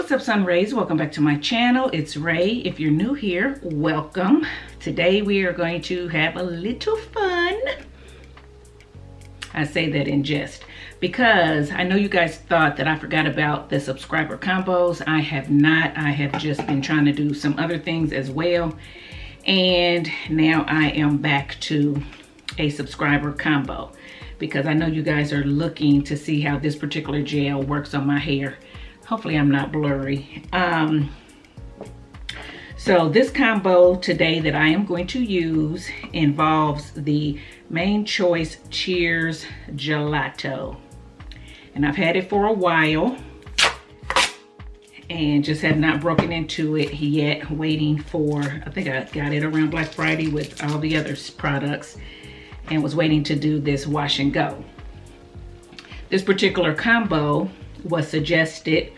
What's up, sun rays? Welcome back to my channel. It's Ray. If you're new here, welcome. Today we are going to have a little fun. I say that in jest because I know you guys thought that I forgot about the subscriber combos. I have not. I have just been trying to do some other things as well. And now I am back to a subscriber combo because I know you guys are looking to see how this particular gel works on my hair. Hopefully I'm not blurry. So this combo today that I am going to use involves the Melanin Choice Cheers Gelato. And I've had it for a while and just have not broken into it yet, waiting for, I think I got it around Black Friday with all the other products and was waiting to do this wash and go. This particular combo was suggested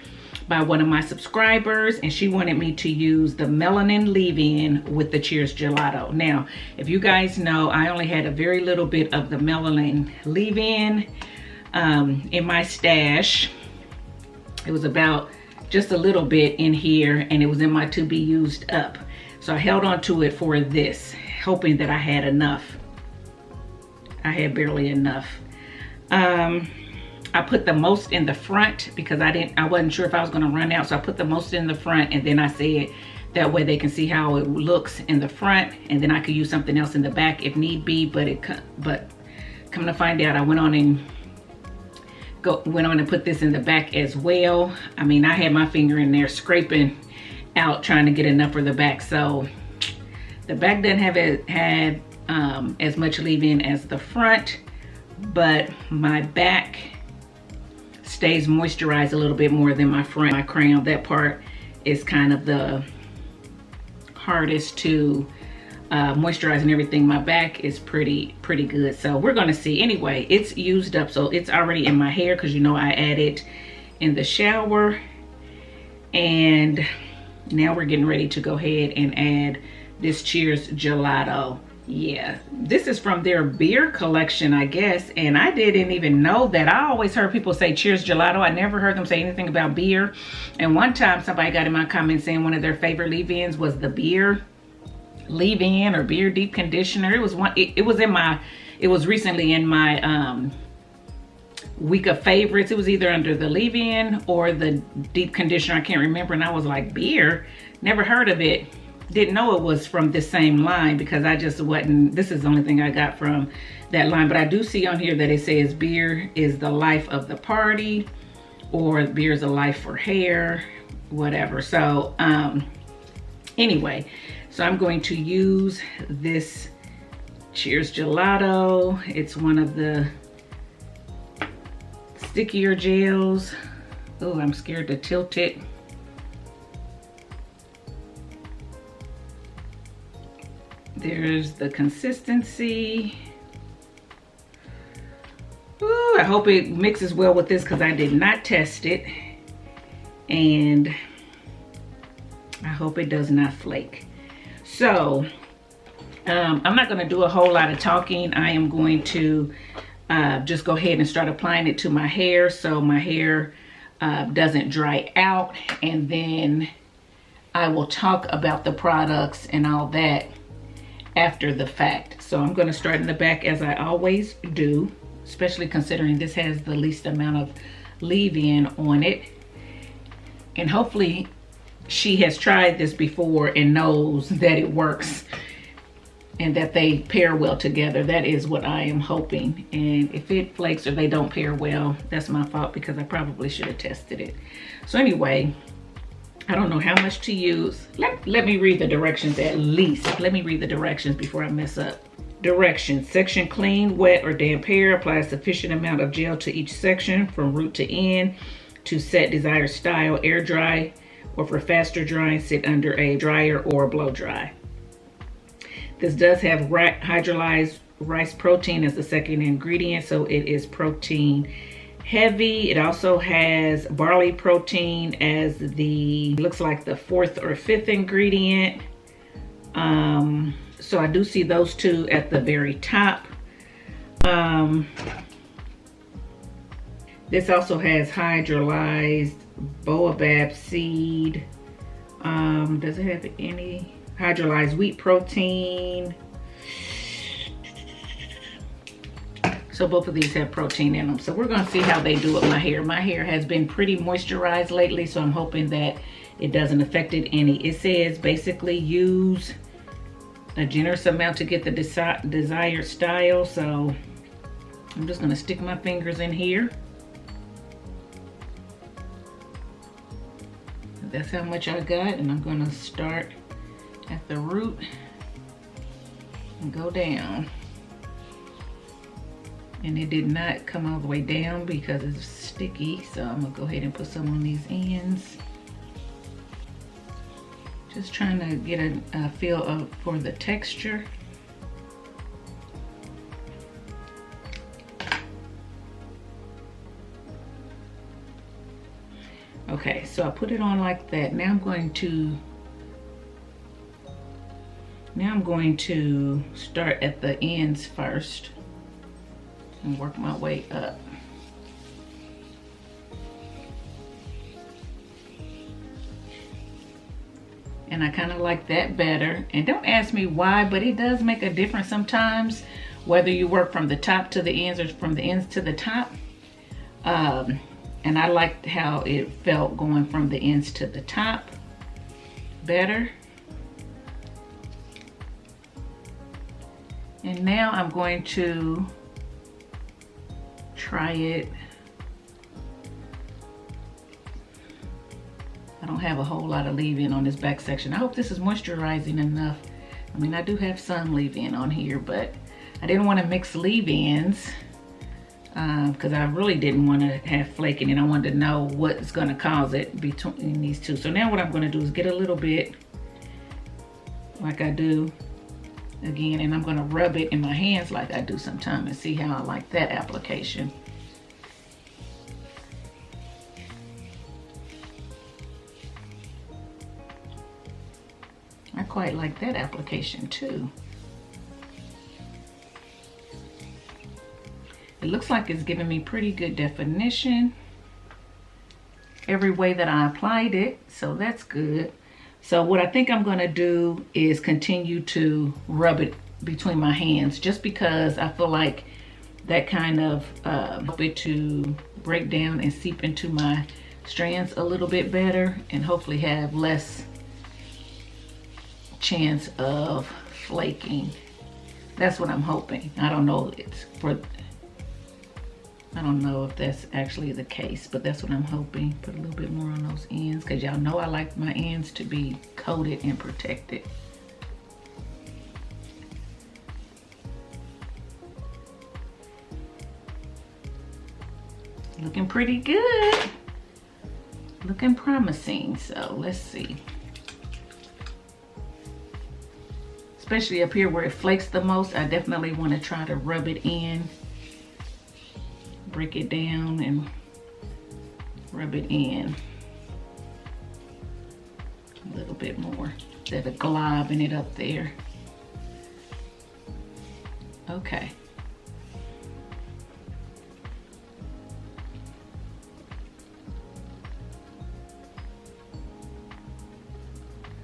by one of my subscribers, and she wanted me to use the Melanin Leave-In with the Cheers Gelato. Now, if you guys know, I only had a very little bit of the Melanin Leave-In in my stash. It was about just a little bit in here, and it was in my to be used up. So I held on to it for this, hoping that I had enough. I had barely enough. I put the most in the front because I wasn't sure if I was going to run out, so I put the most in the front, and then I said that way they can see how it looks in the front, and then I could use something else in the back if need be. But come to find out, I went on and put this in the back as well. I mean, I had my finger in there scraping out trying to get enough for the back, so the back doesn't have as much leave-in as the front, but my back stays moisturized a little bit more than my front. My crown, that part is kind of the hardest to moisturize and everything. My back is pretty good. So we're gonna see. Anyway, it's used up, so it's already in my hair because you know I added in the shower. And now we're getting ready to go ahead and add this Cheers Gelato. Yeah, this is from their beer collection, I guess, and I didn't even know that. I always heard people say Cheers Gelato. I never heard them say anything about beer. And one time somebody got in my comments saying one of their favorite leave-ins was the beer leave-in or beer deep conditioner. It was one. It was recently in my week of favorites. It was either under the leave-in or the deep conditioner. I can't remember. And I was like, beer? Never heard of it. Didn't know it was from the same line because I just wasn't, this is the only thing I got from that line. But I do see on here that it says beer is the life of the party, or beer is a life for hair, whatever. So anyway, so I'm going to use this Cheers Gelato. It's one of the stickier gels. Oh, I'm scared to tilt it. There's the consistency. Ooh, I hope it mixes well with this because I did not test it. And I hope it does not flake. So I'm not going to do a whole lot of talking. I am going to just go ahead and start applying it to my hair so my hair doesn't dry out. And then I will talk about the products and all that after the fact. So I'm going to start in the back as I always do, especially considering this has the least amount of leave-in on it. And hopefully she has tried this before and knows that it works and that they pair well together. That is what I am hoping. And if it flakes or they don't pair well, that's my fault because I probably should have tested it. So anyway, I don't know how much to use. Let me read the directions at least. Let me read the directions before I mess up. Directions: section clean, wet, or damp hair. Apply a sufficient amount of gel to each section from root to end to set desired style. Air dry, or for faster drying, sit under a dryer or blow dry. This does have hydrolyzed rice protein as the second ingredient, so it is protein heavy. It also has barley protein as the, looks like the fourth or fifth ingredient. So I do see those two at the very top. This also has hydrolyzed baobab seed. Does it have any hydrolyzed wheat protein? So both of these have protein in them. So we're gonna see how they do with my hair. My hair has been pretty moisturized lately, so I'm hoping that it doesn't affect it any. It says basically use a generous amount to get the desired style. So I'm just gonna stick my fingers in here. That's how much I got, and I'm gonna start at the root and go down. And it did not come all the way down because it's sticky, so I'm gonna go ahead and put some on these ends. Just trying to get a feel for the texture. Okay, so I put it on like that. Now I'm going to start at the ends first and work my way up. And I kind of like that better. And don't ask me why, but it does make a difference sometimes, whether you work from the top to the ends or from the ends to the top. And I liked how it felt going from the ends to the top better. And now I'm going to try it. I don't have a whole lot of leave-in on this back section. I hope this is moisturizing enough. I mean, I do have some leave-in on here, but I didn't want to mix leave-ins because I really didn't want to have flaking, and I wanted to know what's going to cause it between these two. So now what I'm going to do is get a little bit like I do again, and I'm going to rub it in my hands like I do sometimes and see how I like that application. I quite like that application too. It looks like it's giving me pretty good definition every way that I applied it, so that's good. So what I think I'm going to do is continue to rub it between my hands, just because I feel like that kind of help it to break down and seep into my strands a little bit better, and hopefully have less chance of flaking. That's what I'm hoping. I don't know if that's actually the case, but that's what I'm hoping. Put a little bit more on those ends, because y'all know I like my ends to be coated and protected. Looking pretty good. Looking promising, so let's see. Especially up here where it flakes the most, I definitely want to try to rub it in. Break it down and rub it in a little bit more instead of globbing it up there. Okay.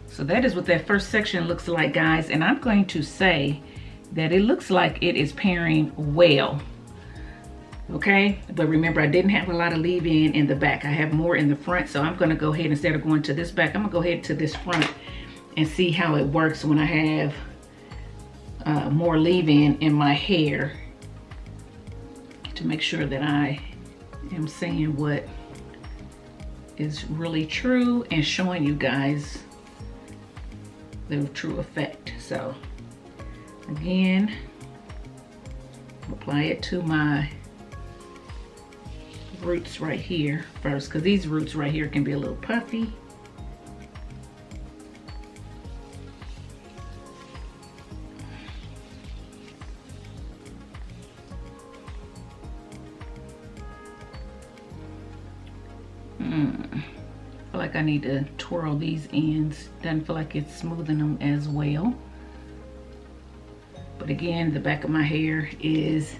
So that is what that first section looks like, guys, and I'm going to say that it looks like it is pairing well. Okay, but remember, I didn't have a lot of leave-in in the back. I have more in the front, so I'm going to go ahead, instead of going to this back, I'm going to go ahead to this front and see how it works when I have more leave-in in my hair, to make sure that I am saying what is really true and showing you guys the true effect. So again, apply it to my roots right here first, because these roots right here can be a little puffy. I feel like I need to twirl these ends. Doesn't feel like it's smoothing them as well. But again, the back of my hair is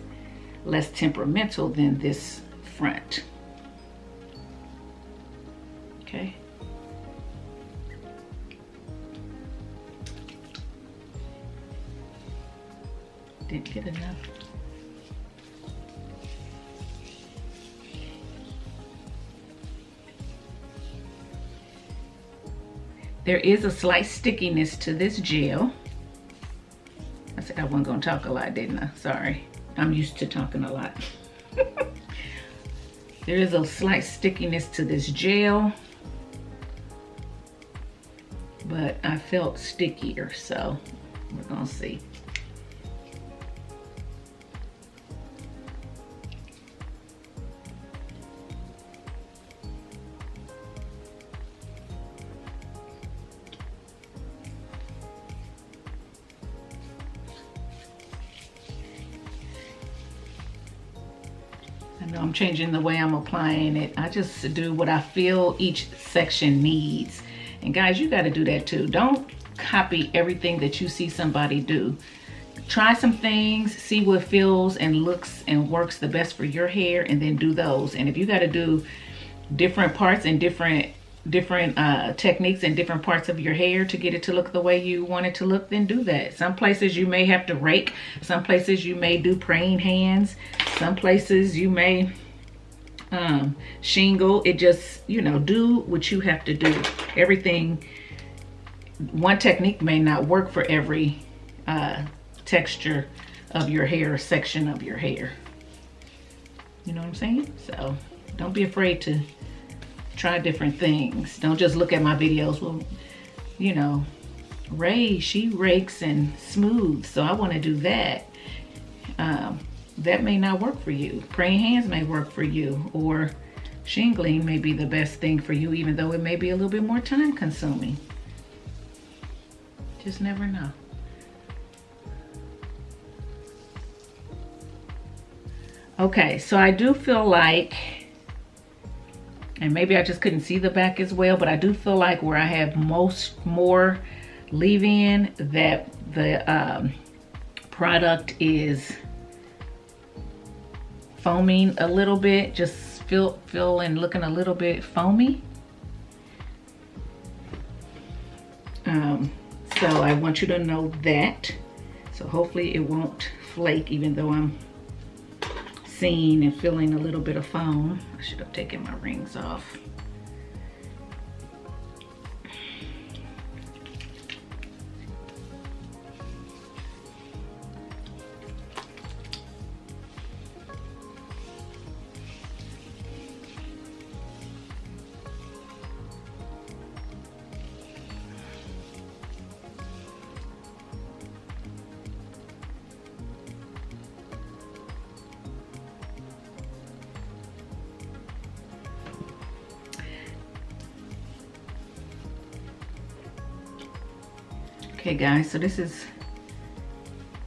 less temperamental than this front. Okay. Didn't get enough. There is a slight stickiness to this gel. I said I wasn't gonna talk a lot, didn't I? Sorry, I'm used to talking a lot. There is a slight stickiness to this gel, but I felt stickier, so we're gonna see. I know I'm changing the way I'm applying it. I just do what I feel each section needs. And guys, you got to do that too. Don't copy everything that you see somebody do. Try some things, see what feels and looks and works the best for your hair, and then do those. And if you got to do different parts and different techniques in different parts of your hair to get it to look the way you want it to look, then do that. Some places you may have to rake, some places you may do praying hands, some places you may shingle. It just, you know, do what you have to do. Everything, one technique may not work for every texture of your hair or section of your hair. You know what I'm saying? So don't be afraid to try different things. Don't just look at my videos. Well, you know, Rae, she rakes and smooths, so I want to do that. That may not work for you. Praying hands may work for you, or shingling may be the best thing for you, even though it may be a little bit more time consuming. Just never know. Okay, so I do feel like, and maybe I just couldn't see the back as well, but I do feel like where I have more leave-in, that the product is foaming a little bit, just feel and looking a little bit foamy. So I want you to know that. So hopefully it won't flake, even though I'm seeing and feeling a little bit of foam. I should have taken my rings off. Okay guys, so this is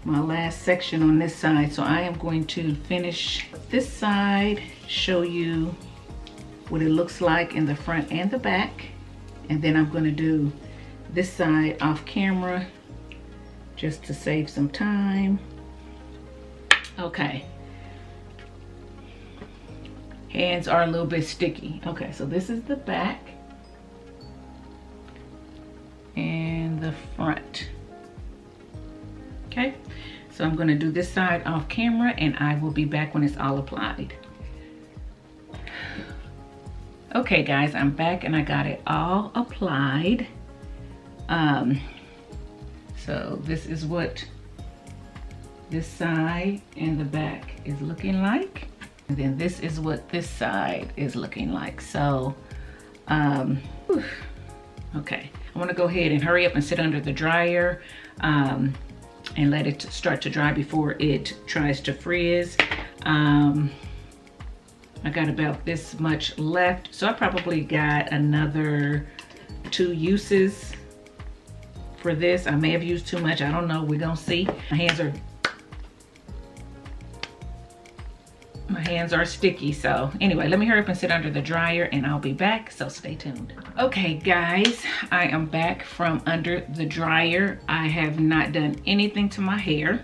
my last section on this side. So I am going to finish this side, show you what it looks like in the front and the back. And then I'm going to do this side off camera just to save some time. Okay. Hands are a little bit sticky. Okay, so this is the back and the front. Okay, so I'm going to do this side off camera and I will be back when it's all applied. Okay guys, I'm back and I got it all applied. So this is what this side and the back is looking like, and then this is what this side is looking like. So okay, I want to go ahead and hurry up and sit under the dryer and let it start to dry before it tries to frizz. I got about this much left, so I probably got another 2 uses for this. I may have used too much, I don't know, we're gonna see. My hands are sticky, so anyway, let me hurry up and sit under the dryer and I'll be back, so stay tuned. Okay guys, I am back from under the dryer. I have not done anything to my hair.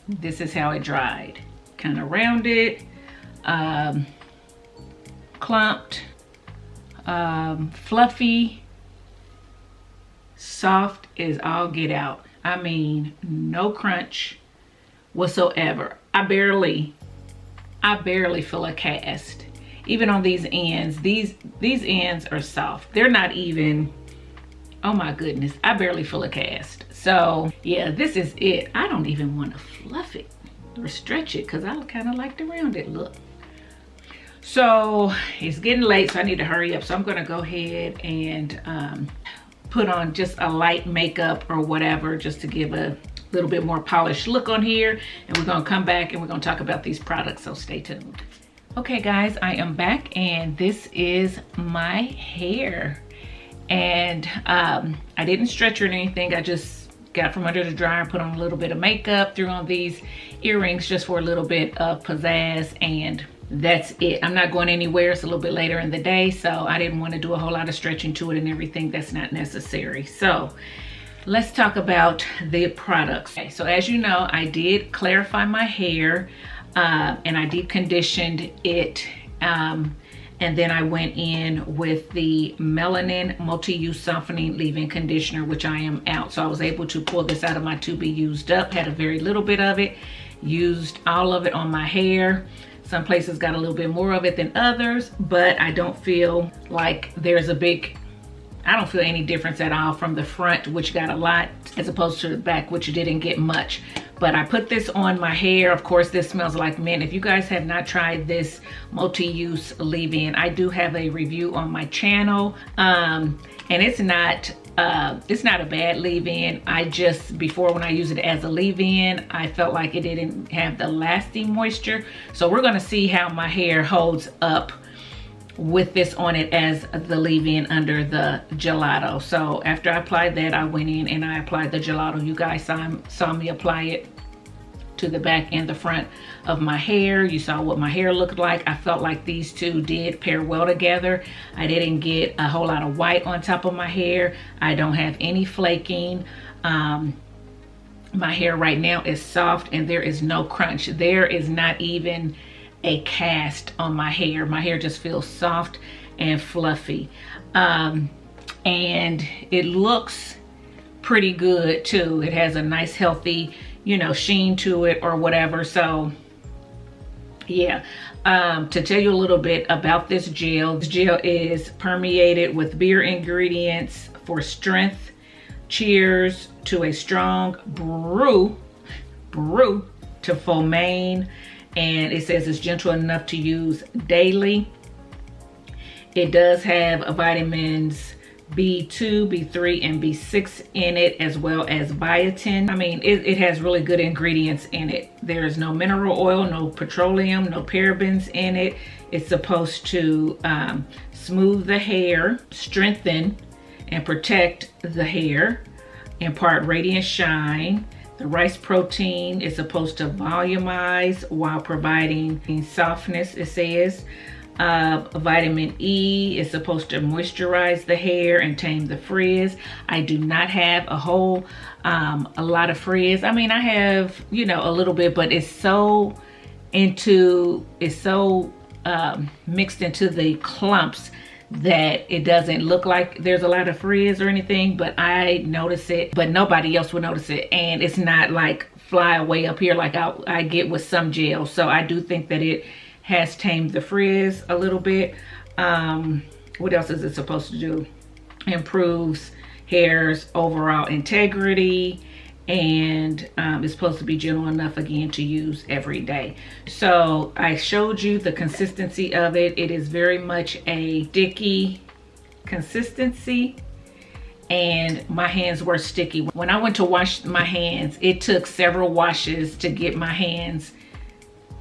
This is how it dried. Kind of rounded, clumped, fluffy, soft as all get out. I mean, no crunch whatsoever. I barely feel a cast. Even on these ends, these ends are soft. They're not even, oh my goodness, I barely feel a cast. So yeah, this is it. I don't even want to fluff it or stretch it because I kind of like the rounded look. So it's getting late, so I need to hurry up. So I'm gonna go ahead and put on just a light makeup or whatever, just to give a little bit more polished look on here. And we're gonna come back and we're gonna talk about these products, so stay tuned. Okay guys, I am back and this is my hair. And I didn't stretch it or anything. I just got from under the dryer, put on a little bit of makeup, threw on these earrings just for a little bit of pizzazz, and that's it. I'm not going anywhere. It's a little bit later in the day, so I didn't want to do a whole lot of stretching to it and everything. That's not necessary. So let's talk about the products. Okay, so as you know, I did clarify my hair and I deep conditioned it. And then I went in with the Melanin Multi-Use Softening Leave-In Conditioner, which I am out. So I was able to pull this out of my to be used up, had a very little bit of it, used all of it on my hair. Some places got a little bit more of it than others, but I don't feel like there's a big, I don't feel any difference at all from the front, which got a lot, as opposed to the back, which didn't get much. But I put this on my hair. Of course, this smells like mint. If you guys have not tried this multi-use leave-in, I do have a review on my channel. And it's not a bad leave-in. I just, before when I used it as a leave-in, I felt like it didn't have the lasting moisture. So we're gonna see how my hair holds up with this on it as the leave-in under the Gelato. So after I applied that, I went in and I applied the Gelato. You guys saw me apply it to the back and the front of my hair. You saw what my hair looked like. I felt like these two did pair well together. I didn't get a whole lot of white on top of my hair. I don't have any flaking. My hair right now is soft and there is no crunch. There is not even a cast on my hair. My hair just feels soft and fluffy. And it looks pretty good too. It has a nice healthy, you know, sheen to it or whatever. So yeah, to tell you a little bit about this gel is permeated with beer ingredients for strength. Cheers to a strong brew to foamane. And it says it's gentle enough to use daily. It does have vitamins B2, B3, and B6 in it, as well as biotin. I mean, it has really good ingredients in it. There is no mineral oil, no petroleum, no parabens in it. It's supposed to smooth the hair, strengthen and protect the hair, impart radiant shine. The rice protein is supposed to volumize while providing softness, it says. Vitamin E is supposed to moisturize the hair and tame the frizz. I do not have a lot of frizz. I mean, I have, you know, a little bit, but it's so mixed into the clumps that it doesn't look like there's a lot of frizz or anything, but I notice it, but nobody else will notice it. And it's not like fly away up here like I get with some gels. So I do think that it has tamed the frizz a little bit. What else is it supposed to do? Improves hair's overall integrity, and it's supposed to be gentle enough again to use every day. So I showed you the consistency of it. It is very much a sticky consistency, and my hands were sticky. When I went to wash my hands, it took several washes to get my hands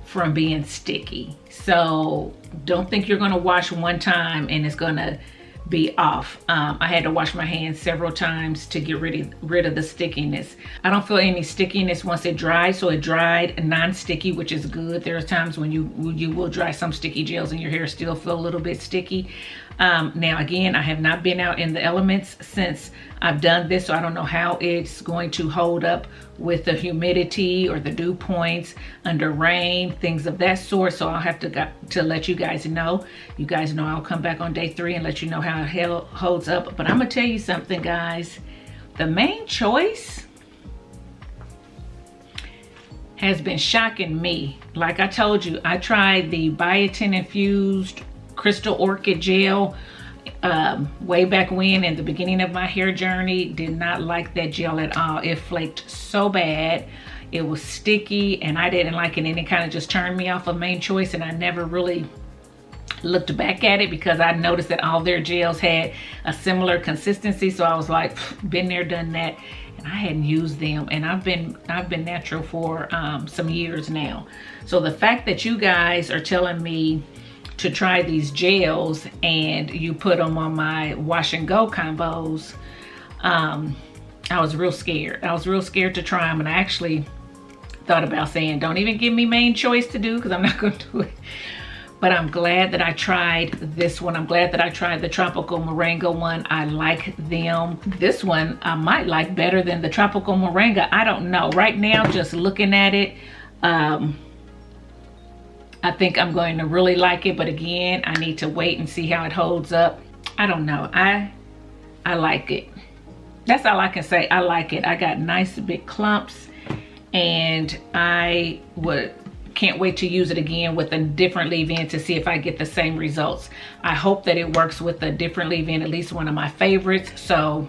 from being sticky. So don't think you're gonna wash one time and it's gonna be off. I had to wash my hands several times to get rid of the stickiness. I don't feel any stickiness once it dried, so it dried non-sticky, which is good. There are times when you will dry some sticky gels and your hair still feel a little bit sticky. Now again, I have not been out in the elements since I've done this, so I don't know how it's going to hold up with the humidity or the dew points under rain, things of that sort. So I'll have to let you guys know. You guys know I'll come back on day 3 and let you know how it holds up. But I'm gonna tell you something, guys. The Mane Choice has been shocking me. Like I told you, I tried the biotin infused crystal orchid gel way back when in the beginning of my hair journey. Did not like that gel at all. It flaked so bad. It was sticky and I didn't like it, and it kind of just turned me off of Mane Choice, and I never really looked back at it because I noticed that all their gels had a similar consistency. So I was like, been there, done that, and I hadn't used them, and I've been natural for some years now. So the fact that you guys are telling me to try these gels and you put them on my wash and go combos, I was real scared. I was real scared to try them, and I actually thought about saying, don't even give me Mane Choice to do, because I'm not going to do it. But I'm glad that I tried this one. I'm glad that I tried the Tropical Moringa one. I like them. This one I might like better than the Tropical Moringa. I don't know. Right now, just looking at it, I think I'm going to really like it, but again, I need to wait and see how it holds up. I don't know. I like it. That's all I can say. I like it. I got nice big clumps, and I can't wait to use it again with a different leave-in to see if I get the same results. I hope that it works with a different leave-in, at least one of my favorites, so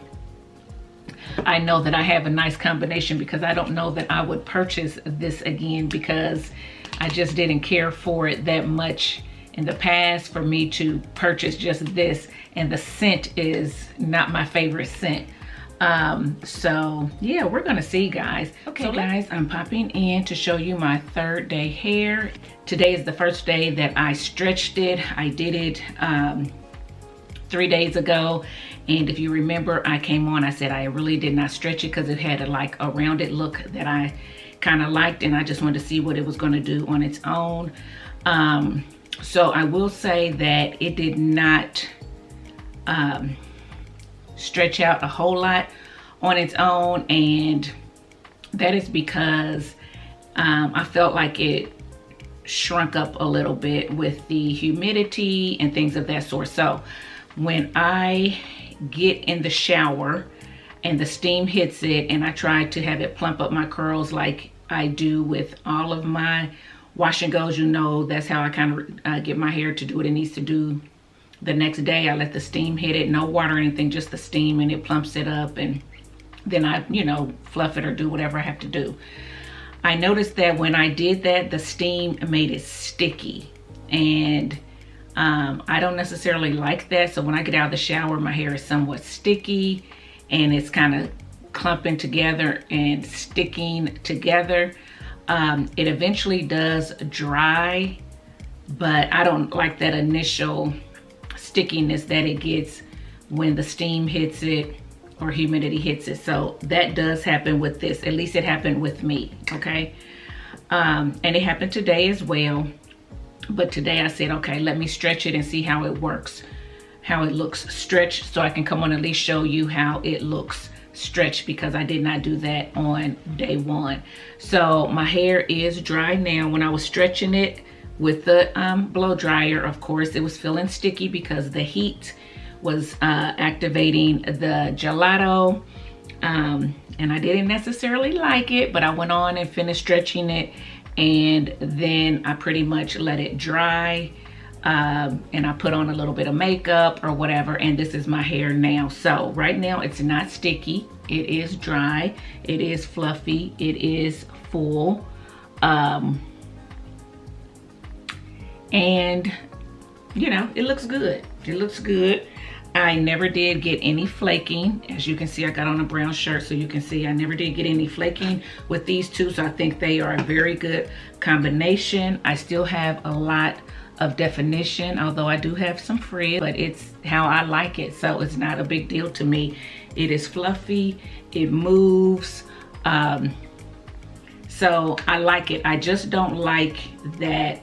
I know that I have a nice combination, because I don't know that I would purchase this again, because I just didn't care for it that much in the past for me to purchase just this, and the scent is not my favorite scent. So yeah, we're gonna see, guys. Okay, so guys, I'm popping in to show you my 3rd day hair. Today is the first day that I stretched it. I did it 3 days ago, and if you remember, I came on, I said I really did not stretch it because it had a rounded look that I kind of liked, and I just wanted to see what it was going to do on its own. So I will say that it did not stretch out a whole lot on its own, and that is because I felt like it shrunk up a little bit with the humidity and things of that sort. So when I get in the shower and the steam hits it, and I try to have it plump up my curls like I do with all of my wash and goes, you know, that's how I kind of get my hair to do what it needs to do the next day. I let the steam hit it, no water or anything, just the steam, and it plumps it up, and then I, you know, fluff it or do whatever I have to do. I noticed that when I did that, the steam made it sticky, and I don't necessarily like that. So when I get out of the shower, my hair is somewhat sticky, and it's kind of clumping together and sticking together. It eventually does dry, but I don't like that initial stickiness that it gets when the steam hits it or humidity hits it. So that does happen with this. At least it happened with me, okay? And it happened today as well. But today I said, okay, let me stretch it and see how it works, how it looks stretched, so I can come on at least show you how it looks stretched, because I did not do that on day 1. So my hair is dry now. When I was stretching it with the blow dryer, of course, it was feeling sticky because the heat was activating the gelato, and I didn't necessarily like it, but I went on and finished stretching it, and then I pretty much let it dry, and I put on a little bit of makeup or whatever, and this is my hair now. So right now it's not sticky, it is dry, it is fluffy, it is full, and you know, it looks good. It looks good. I never did get any flaking. As you can see, I got on a brown shirt, so you can see I never did get any flaking with these two. So I think they are a very good combination. I still have a lot of definition, although I do have some frizz, but it's how I like it. So it's not a big deal to me. It is fluffy, it moves. So I like it. I just don't like that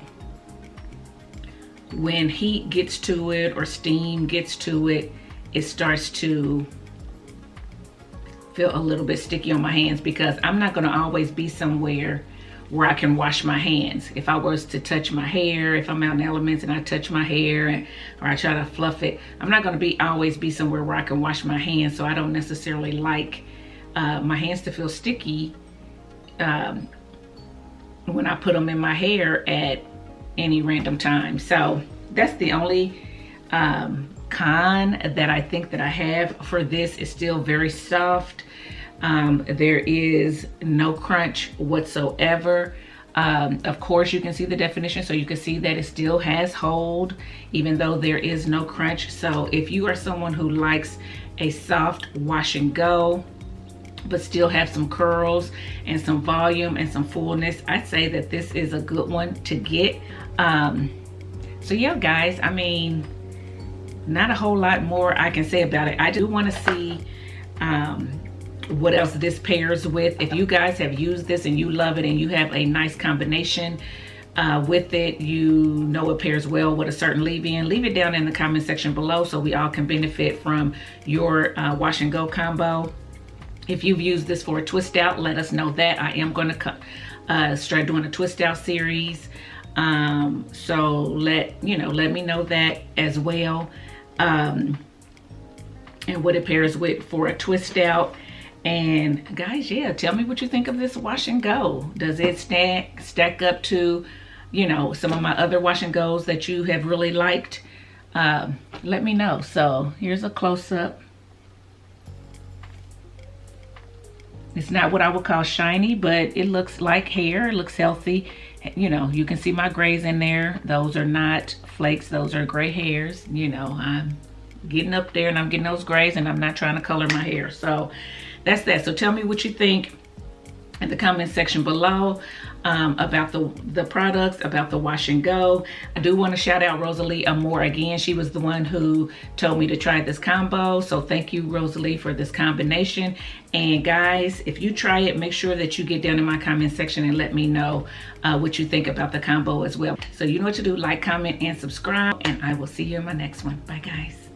when heat gets to it or steam gets to it, it starts to feel a little bit sticky on my hands, because I'm not gonna always be somewhere where I can wash my hands. If I was to touch my hair, if I'm out in elements and I touch my hair or I try to fluff it, I'm not gonna always be somewhere where I can wash my hands. So I don't necessarily like my hands to feel sticky when I put them in my hair at any random time. So that's the only con that I think that I have for this. Is still very soft. There is no crunch whatsoever. Of course, you can see the definition, so you can see that it still has hold, even though there is no crunch. So if you are someone who likes a soft wash and go, but still have some curls and some volume and some fullness, I'd say that this is a good one to get. So yeah, guys, I mean, not a whole lot more I can say about it. I do want to see what else this pairs with. If you guys have used this and you love it and you have a nice combination with it, you know it pairs well with a certain leave-in, leave it down in the comment section below so we all can benefit from your wash and go combo. If you've used this for a twist out, let us know that. I am going to start doing a twist out series. So let me know that as well. And what it pairs with for a twist out. And guys, yeah, tell me what you think of this wash and go. Does it stack up to, some of my other wash and goes that you have really liked? Let me know. So here's a close-up. It's not what I would call shiny, but it looks like hair. It looks healthy. You can see my grays in there. Those are not flakes. Those are gray hairs. I'm getting up there and I'm getting those grays, and I'm not trying to color my hair. So that's that. So tell me what you think in the comment section below about the products, about the wash and go. I do want to shout out Rosalie Amore again. She was the one who told me to try this combo. So thank you, Rosalie, for this combination. And guys, if you try it, make sure that you get down in my comment section and let me know what you think about the combo as well. So you know what to do. Like, comment, and subscribe. And I will see you in my next one. Bye, guys.